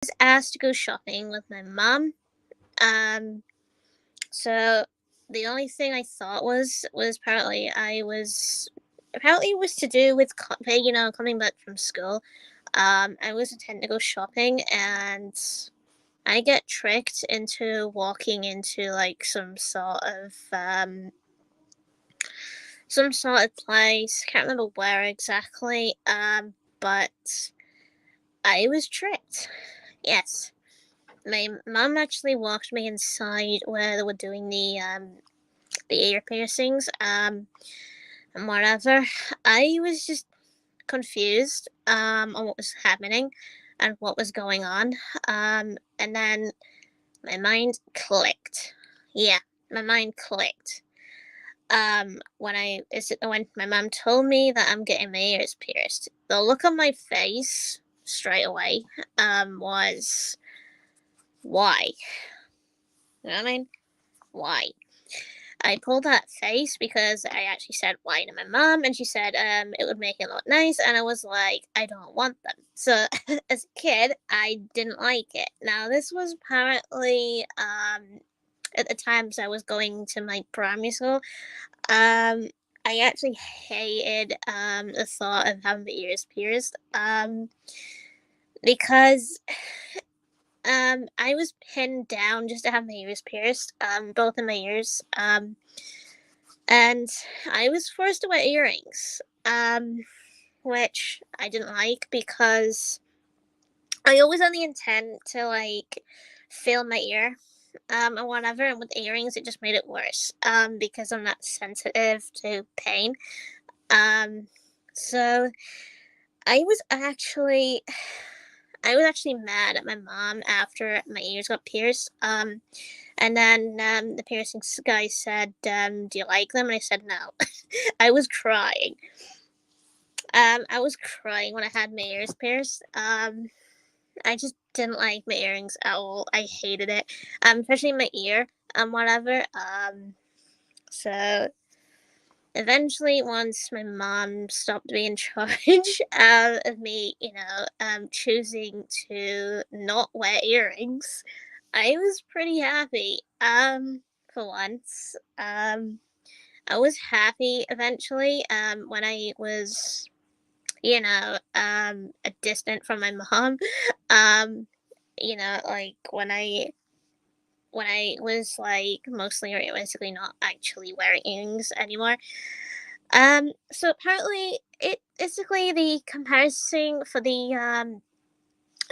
was asked to go shopping with my mom. Um, so the only thing I thought was apparently it was to do with coming back from school. I was intending to go shopping, and I get tricked into walking into like some sort of place. Can't remember where exactly. But I was tricked. Yes. My mom actually walked me inside where they were doing the ear piercings, and whatever. I was just confused on what was happening and what was going on. And then my mind clicked. Yeah, my mind clicked. When my mom told me that I'm getting my ears pierced, the look on my face straight away was why? You know what I mean? Why? I pulled that face because I actually said why to my mom, and she said it would make it look nice, and I was like, I don't want them. So as a kid, I didn't like it. Now this was apparently at the times I was going to my primary school. I actually hated the thought of having my ears pierced. Because I was pinned down just to have my ears pierced, both of my ears. And I was forced to wear earrings, which I didn't like because I always had the intent to like feel my ear, or whatever. And with earrings, it just made it worse, because I'm not sensitive to pain. So I was actually I was actually mad at my mom after my ears got pierced. And then the piercing guy said, "Do you like them?" And I said no. I was crying. I was crying when I had my ears pierced. I just didn't like my earrings at all. I hated it. Especially my ear. Whatever. So eventually, once my mom stopped being in charge of me, choosing to not wear earrings, I was pretty happy. For once. I was happy eventually. When I was, a distant from my mom. Um, like when I was like mostly or basically not actually wearing earrings anymore. So apparently it basically the comparison for the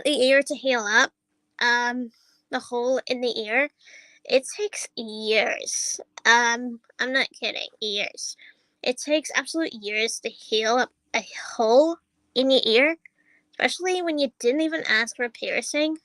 ear to heal up, um, the hole in the ear, it takes years. I'm not kidding, years. It takes absolute years to heal up a hole in your ear, especially when you didn't even ask for a piercing,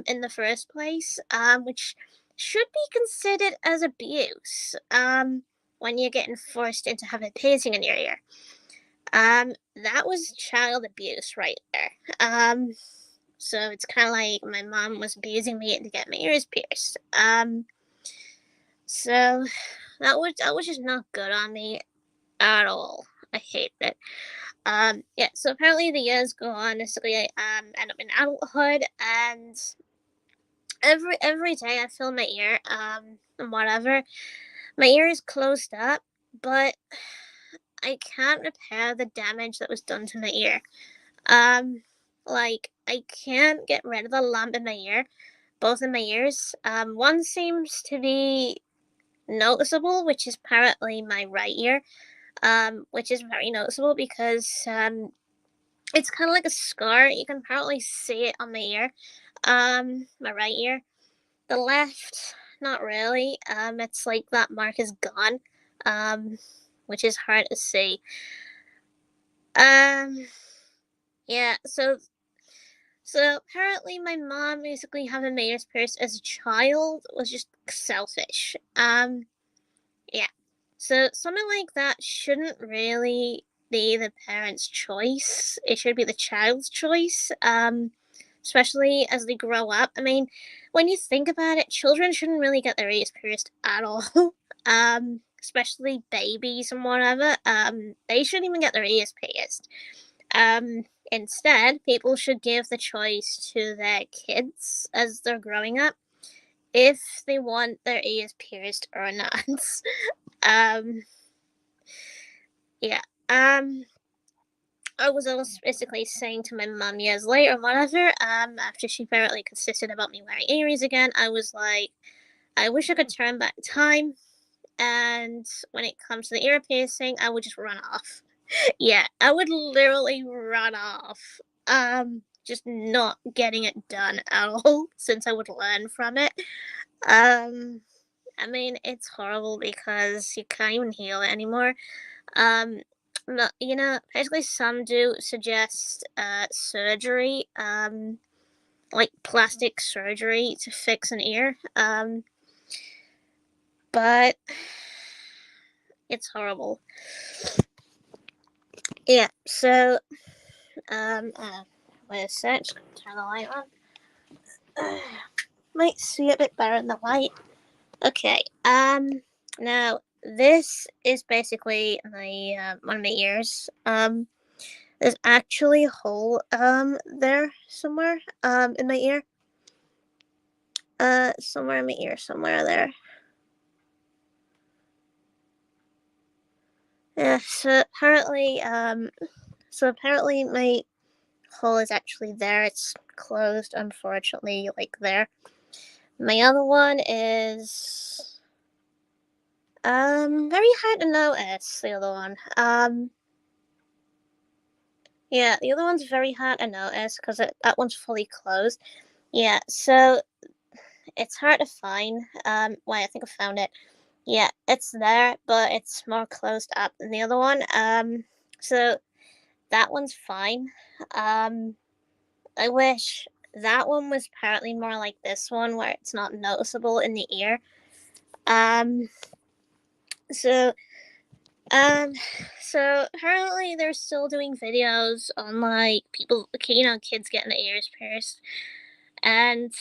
in the first place, which should be considered as abuse, when you're getting forced into having a piercing in your ear. That was child abuse right there. So it's kind of like my mom was abusing me to get my ears pierced. So that was just not good on me at all. I hate it. Yeah. So apparently the years go on. Basically, I end up in adulthood, and every day I feel my ear, and whatever. My ear is closed up, but I can't repair the damage that was done to my ear. Um, like I can't get rid of the lump in my ear, both in my ears. One seems to be noticeable, which is apparently my right ear. Which is very noticeable because it's kind of like a scar. You can apparently see it on my ear. My right ear. The left, not really. It's like that mark is gone. Um, which is hard to see. Um, yeah. So apparently, my mom basically having my ears pierced as a child was just selfish. Yeah. So something like that shouldn't really be the parent's choice. It should be the child's choice. Especially as they grow up. I mean, when you think about it, children shouldn't really get their ears pierced at all. Especially babies and whatever. They shouldn't even get their ears pierced. Instead, people should give the choice to their kids as they're growing up if they want their ears pierced or not. um, yeah. I was also basically saying to my mum years later, whatever, after she apparently consisted about me wearing earrings again, I was like, I wish I could turn back time. And when it comes to the ear piercing, I would just run off. Yeah, I would literally run off. Just not getting it done at all, since I would learn from it. Um, I mean, it's horrible because you can't even heal it anymore. Um, no, basically, some do suggest surgery, like plastic surgery to fix an ear. But it's horrible. Yeah. So, wait a sec. Just gonna turn the light on. Might see a bit better in the light. Okay. Now this is basically my one of my ears. There's actually a hole there somewhere in my ear. Somewhere in my ear, somewhere there. Yeah. So apparently my hole is actually there. It's closed, unfortunately, like there. My other one is very hard to notice. The other one, yeah, the other one's very hard to notice because that one's fully closed. Yeah, so it's hard to find. Wait, I think I found it. Yeah, it's there, but it's more closed up than the other one. So that one's fine. Um, I wish that one was apparently more like this one, where it's not noticeable in the ear. Um, so Um, so apparently they're still doing videos on like people, kids getting their ears pierced, and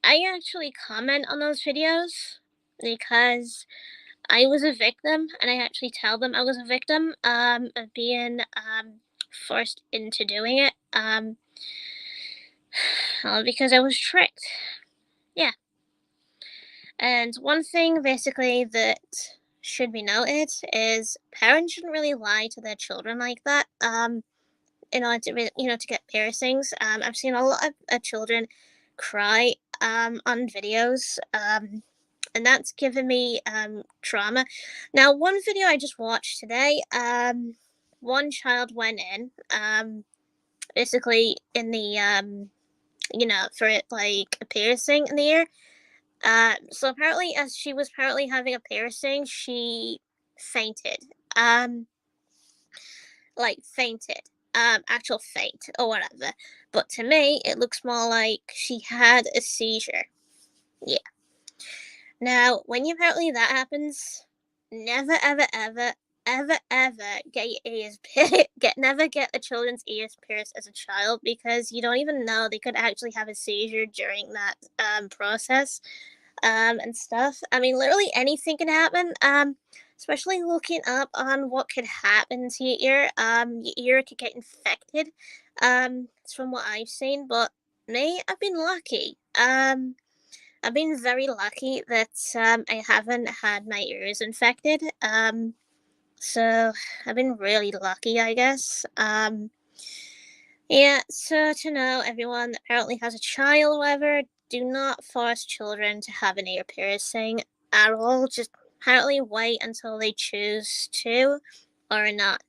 I actually comment on those videos because I was a victim, and I actually tell them I was a victim of being forced into doing it because I was tricked. Yeah, and one thing basically that should be noted is parents shouldn't really lie to their children like that. In order to to get piercings. I've seen a lot of children cry on videos, and that's given me trauma. Now, one video I just watched today, one child went in, basically in the for it like a piercing in the ear. So apparently, as she was apparently having a piercing, she fainted. Um, like fainted, actual faint or whatever. But to me, it looks more like she had a seizure. Yeah. Now, when apparently that happens, never, ever, ever, ever, ever get your ears never get a children's ears pierced as a child because you don't even know they could actually have a seizure during that process and stuff. I mean, literally anything can happen. Especially looking up on what could happen to your ear. Your ear could get infected. It's from what I've seen, but me, I've been lucky. I've been very lucky that I haven't had my ears infected. So I've been really lucky, I guess. Yeah, so to know everyone that apparently has a child or whatever, do not force children to have an ear piercing at all. Just apparently wait until they choose to or not.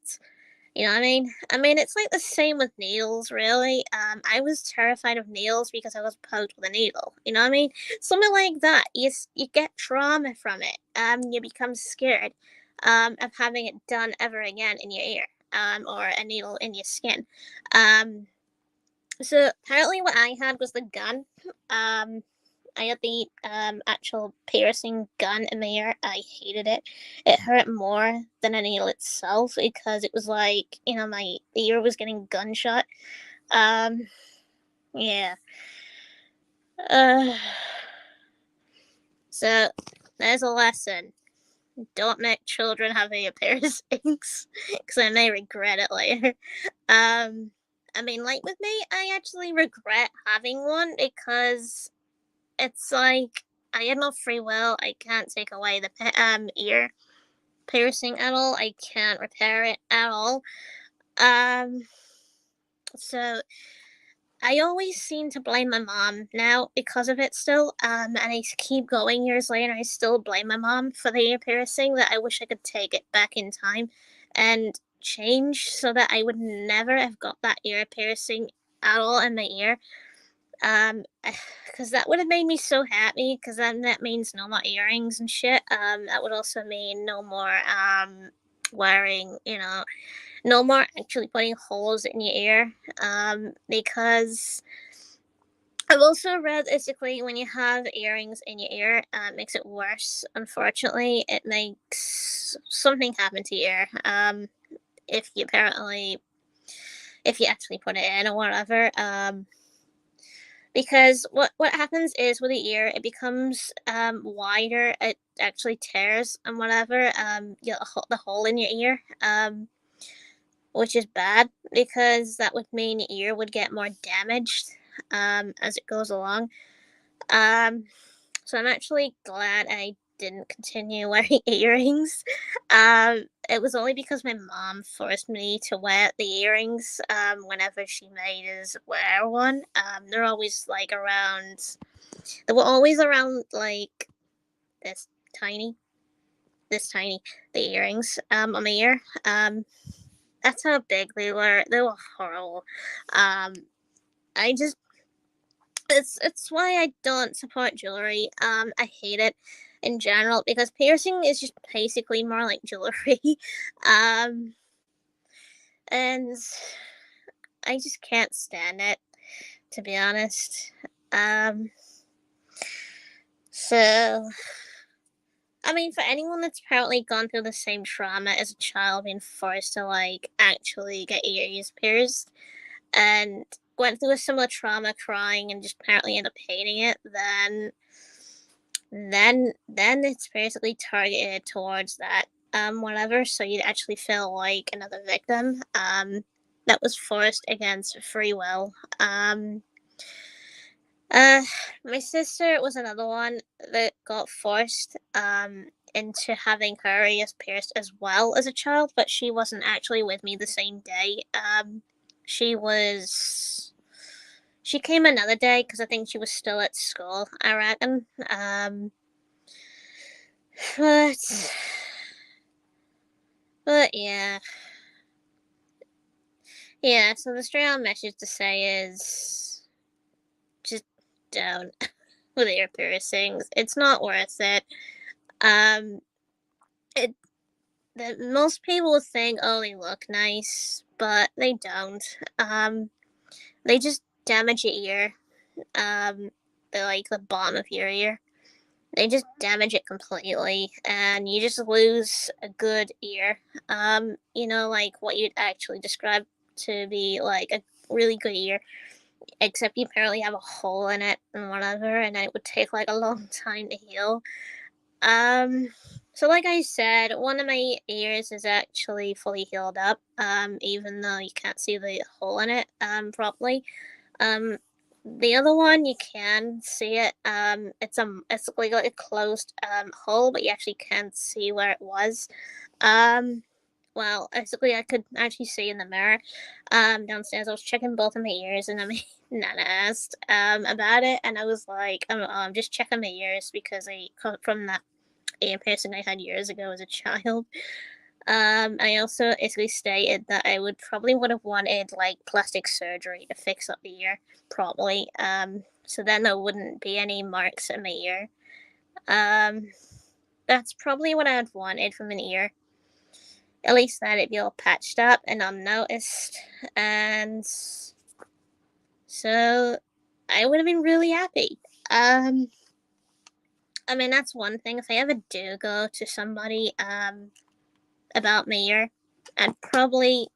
You know what I mean? I mean, it's like the same with needles, really. I was terrified of needles because I was poked with a needle. You know what I mean? Something like that. You get trauma from it. You become scared of having it done ever again in your ear or a needle in your skin. Um, so apparently, what I had was the gun. Um, I had the actual piercing gun in my ear. I hated it. It hurt more than a needle itself because it was like my ear was getting gunshot. Um, yeah. Uh, so there's a lesson. Don't make children have ear piercings because I may regret it later. Um, I mean, like with me, I actually regret having one because it's like I had no free will. I can't take away the ear piercing at all. I can't repair it at all. Um, so I always seem to blame my mom now because of it still. And I keep going years later. I still blame my mom for the ear piercing. That I wish I could take it back in time and change so that I would never have got that ear piercing at all in my ear. Um, because that would have made me so happy. Because then that means no more earrings and shit. That would also mean no more wearing, no more actually putting holes in your ear. Because I've also read basically when you have earrings in your ear, it makes it worse. Unfortunately, it makes something happen to your ear. If you apparently, if you actually put it in or whatever. Because what happens is with the ear, it becomes wider. It actually tears and whatever. The hole in your ear. Which is bad because that would mean your ear would get more damaged as it goes along. Um, so I'm actually glad I didn't continue wearing earrings. It was only because my mom forced me to wear the earrings whenever she made us wear one. They're always like around. They were always around like this tiny, this tiny. The earrings on my ear. That's how big they were. They were horrible. Um, I just it's why I don't support jewelry. I hate it in general because piercing is just basically more like jewelry. um, and I just can't stand it, to be honest. Um, so I mean, for anyone that's apparently gone through the same trauma as a child, being forced to like actually get your ears pierced, and went through a similar trauma crying and just apparently ended up hating it, then it's basically targeted towards that whatever, so you'd actually feel like another victim that was forced against free will. Uh my sister was another one that got forced into having her ears pierced as well as a child, but she wasn't actually with me the same day. She was she came another day because I think she was still at school, I reckon. But but yeah. Yeah, so the straight on message to say is just don't with ear piercings. It's not worth it. Um it most people think, oh, they look nice, but they don't. They just damage your ear. The bottom of your ear. They just damage it completely, and you just lose a good ear. Like what you'd actually describe to be like a really good ear, except you apparently have a hole in it and whatever, and it would take like a long time to heal. Um, so like I said, one of my ears is actually fully healed up, even though you can't see the hole in it, properly. Um, the other one you can see it. It's like a closed hole, but you actually can't see where it was. Um, well, basically, I could actually see in the mirror downstairs. I was checking both of my ears, and Nana asked about it, and I was like, I'm just checking my ears because I from that ear piercing I had years ago as a child. I also basically stated that I would have wanted like plastic surgery to fix up the ear properly. So then there wouldn't be any marks in my ear. Um, that's probably what I'd wanted from an ear. At least that it'd be all patched up and unnoticed. And so I would have been really happy. Um, I mean, that's one thing. If I ever do go to somebody about my ear, I'd probably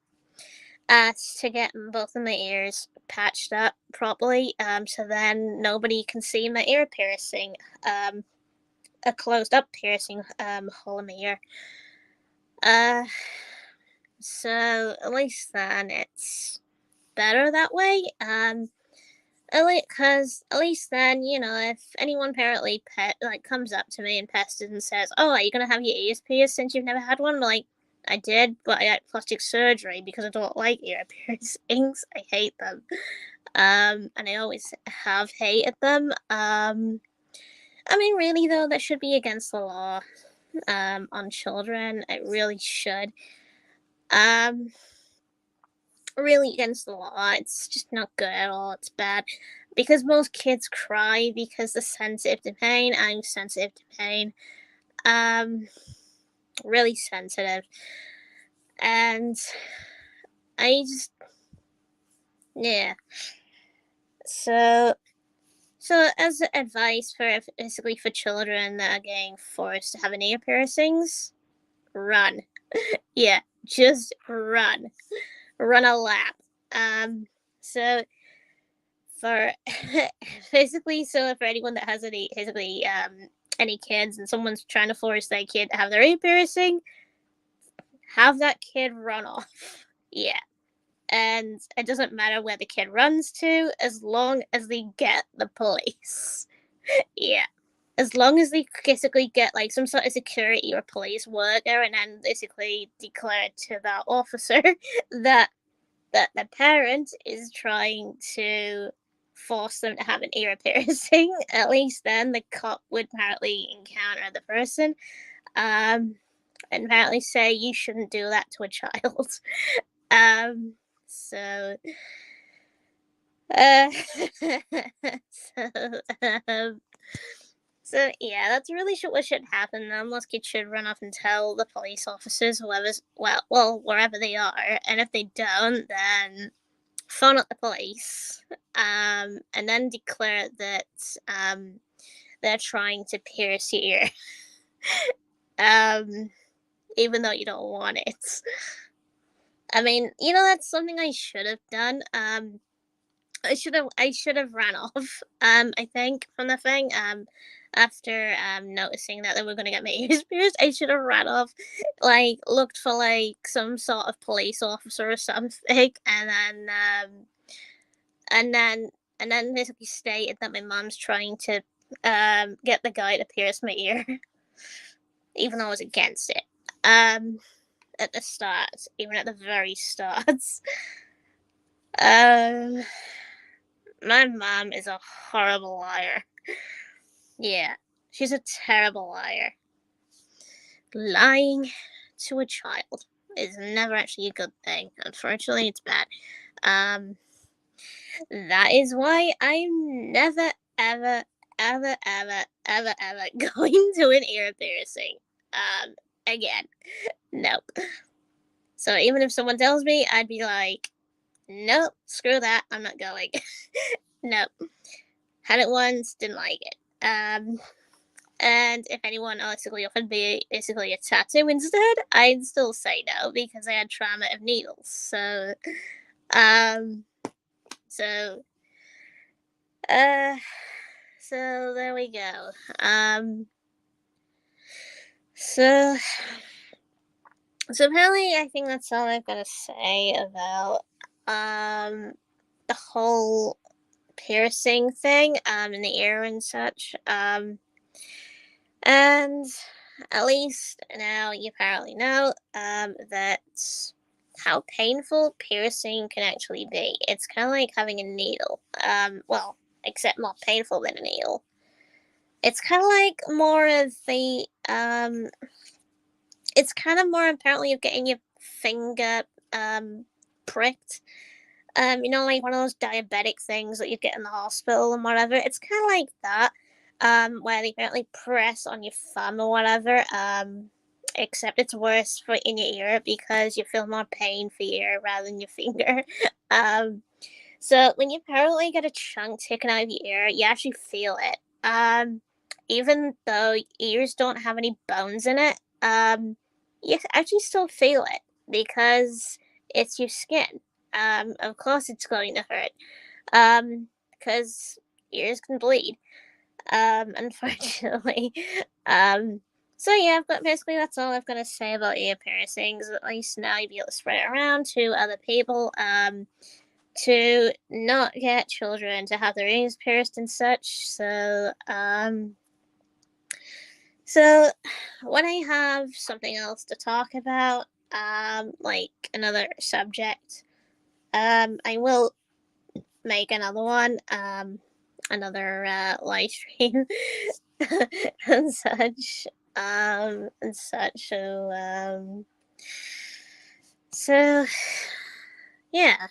ask to get both of my ears patched up properly, so then nobody can see my ear piercing, a closed up piercing hole in my ear. Uh, so at least then better that way. Because at least then, if anyone apparently comes up to me and pesters and says, "Oh, are you gonna have your ears pierced since you've never had one?" I'm like, I did, but I got plastic surgery because I don't like ear piercings. I hate them. And I always have hated them. I mean, really though, that should be against the law. On children, it really should. Um, really against the law. It's just not good at all. It's bad because most kids cry because they're sensitive to pain. I'm sensitive to pain. Um, really sensitive, and I just yeah. So as advice for basically for children that are getting forced to have an ear piercings, run. Yeah, just run. Run a lap. So for basically, so for anyone that has any kids and someone's trying to force their kid to have their ear piercing, have that kid run off. Yeah. And it doesn't matter where the kid runs to as long as they get the police. Yeah. As long as they basically get like some sort of security or police worker and then basically declare to that officer that the parent is trying to force them to have an ear piercing, at least then the cop would apparently encounter the person and apparently say you shouldn't do that to a child. um, so, uh, so, um, so yeah, that's really what should happen. Most kids should run off and tell the police officers, whoever's wherever they are, and if they don't, then phone up the police, and then declare that they're trying to pierce your ear, even though you don't want it. I mean, that's something I should have done. I should have ran off. I think from the thing. After noticing that they were gonna get my ears pierced, I should have ran off, like looked for like some sort of police officer or something, and then and then basically stated that my mom's trying to get the guy to pierce my ear, even though I was against it. At the start, even at the very start. Um, my mom is a horrible liar. Yeah, she's a terrible liar. Lying to a child is never actually a good thing. Unfortunately, it's bad. Um, that is why I'm never, ever, ever, ever, ever, ever going to an ear piercing. Again, nope. So even if someone tells me, I'd be like, nope, screw that, I'm not going. Nope. Had it once, didn't like it. And if anyone basically offered me basically a tattoo instead, I'd still say no because I had trauma of needles. Um, so, uh, so there we go. So, so apparently, I think that's all I've got to say about the whole piercing thing in the ear and such. And at least now you apparently know that how painful piercing can actually be. It's kind of like having a needle. Well, except more painful than a needle. It's kind of like more of the it's kind of more apparently of getting your finger pricked. Like one of those diabetic things that you get in the hospital and whatever. It's kind of like that, where they apparently press on your thumb or whatever. Except it's worse for in your ear because you feel more pain for your ear rather than your finger. So when you apparently get a chunk taken out of your ear, you actually feel it. Even though ears don't have any bones in it, you actually still feel it because it's your skin. Of course it's going to hurt. Because ears can bleed. Unfortunately. So yeah, but basically that's all I've got to say about ear piercings. At least now you'll be able to spread it around to other people. to not get children to have their ears pierced and such. So when I have something else to talk about, like another subject, I will make another one, another live stream and such, and such. So yeah.